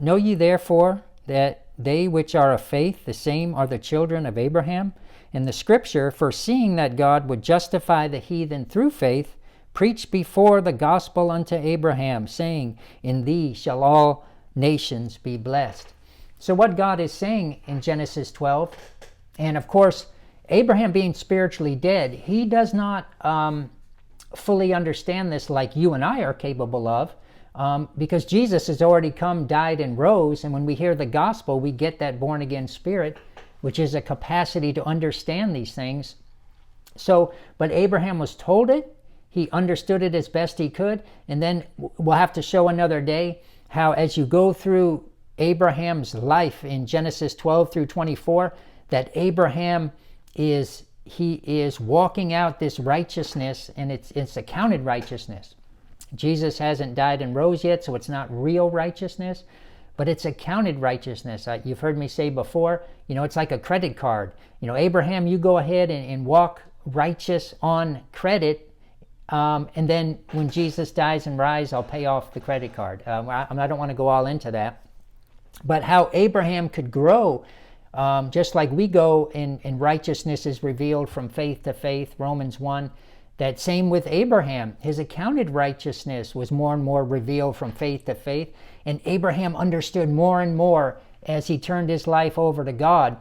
Know ye therefore that they which are of faith, the same are the children of Abraham? And the scripture, foreseeing that God would justify the heathen through faith, preached before the gospel unto Abraham, saying, in thee shall all nations be blessed. So what God is saying in Genesis 12, and of course, Abraham being spiritually dead, he does not fully understand this like you and I are capable of, because Jesus has already come, died, and rose, and when we hear the gospel, we get that born-again spirit, which is a capacity to understand these things. So, but Abraham was told it, he understood it as best he could, and then we'll have to show another day how as you go through Abraham's life in Genesis 12 through 24, that Abraham is walking out this righteousness, and it's accounted righteousness. Jesus hasn't died and rose yet, so it's not real righteousness, but it's accounted righteousness. You've heard me say before, it's like a credit card. Abraham, you go ahead and walk righteous on credit, and then when Jesus dies and rises, I'll pay off the credit card. I don't want to go all into that. But how Abraham could grow, just like we go in righteousness is revealed from faith to faith, Romans 1. That same with Abraham. His accounted righteousness was more and more revealed from faith to faith. And Abraham understood more and more as he turned his life over to God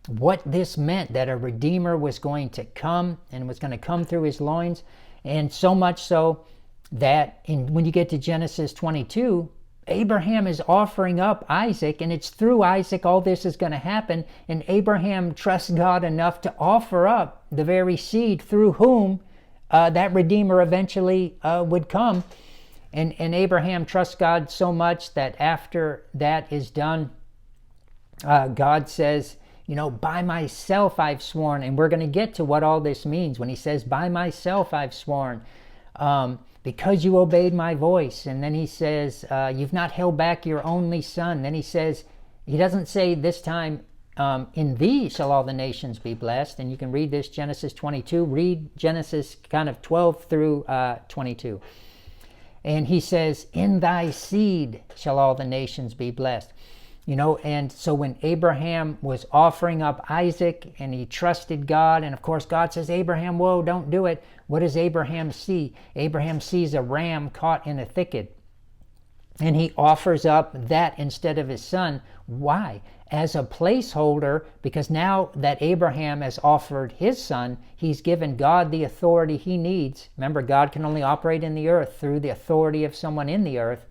what this meant, that a Redeemer was going to come and was going to come through his loins. And so much so that when you get to Genesis 22, Abraham is offering up Isaac, and it's through Isaac all this is going to happen. And Abraham trusts God enough to offer up the very seed through whom that Redeemer eventually would come. And Abraham trusts God so much that after that is done, God says, by myself I've sworn. And we're going to get to what all this means when he says, by myself I've sworn, because you obeyed my voice. And then he says, you've not held back your only son. Then he says, he doesn't say this time, in thee shall all the nations be blessed. And you can read this, Genesis 22. Read Genesis kind of 12 through 22. And he says, in thy seed shall all the nations be blessed. And so when Abraham was offering up Isaac and he trusted God, and of course God says, Abraham, whoa, don't do it. What does Abraham see? Abraham sees a ram caught in a thicket. And he offers up that instead of his son. Why? As a placeholder, because now that Abraham has offered his son, he's given God the authority he needs. Remember, God can only operate in the earth through the authority of someone in the earth.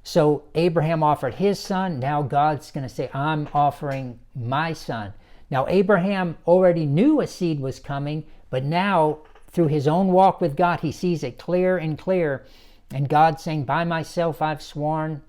So Abraham offered his son. Now God's going to say, I'm offering my son. Now Abraham already knew a seed was coming, but now through his own walk with God, he sees it clear and clear. And God's saying, by myself I've sworn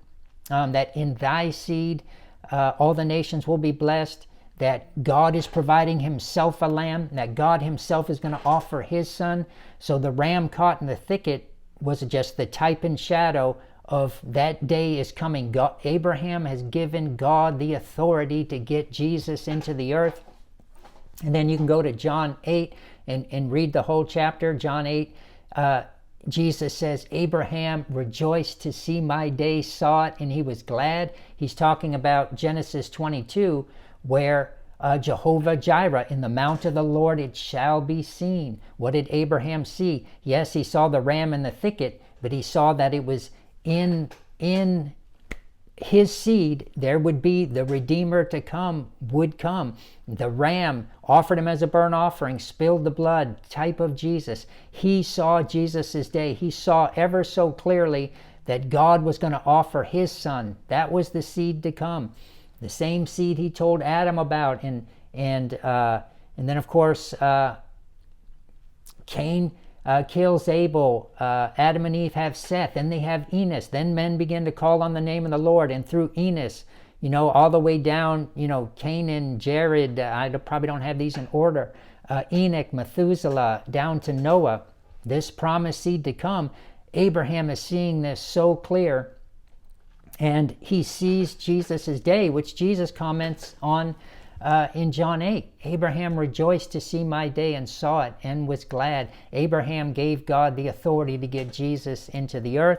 that in thy seed all the nations will be blessed, that God is providing himself a lamb, that God himself is going to offer his son. So the ram caught in the thicket was just the type and shadow of that day is coming. Abraham has given God the authority to get Jesus into the earth. And then you can go to John 8 and read the whole chapter. John 8, Jesus says, Abraham rejoiced to see my day, saw it, and he was glad. He's talking about Genesis 22, where Jehovah Jireh, in the mount of the Lord it shall be seen. What did Abraham see? Yes, he saw the ram in the thicket, but he saw that it was in his seed there would be the Redeemer to come, would come. The ram offered him as a burnt offering, spilled the blood, type of Jesus. He saw Jesus' day. He saw ever so clearly that God was going to offer his son. That was the seed to come. The same seed he told Adam about. And then of course Cain kills Abel. Adam and Eve have Seth. Then they have Enos. Then men begin to call on the name of the Lord. And through Enos, all the way down, Canaan, Jared, I probably don't have these in order. Enoch, Methuselah, down to Noah. This promised seed to come. Abraham is seeing this so clear. And he sees Jesus' day, which Jesus comments on in John 8. Abraham rejoiced to see my day and saw it and was glad. Abraham gave God the authority to get Jesus into the earth.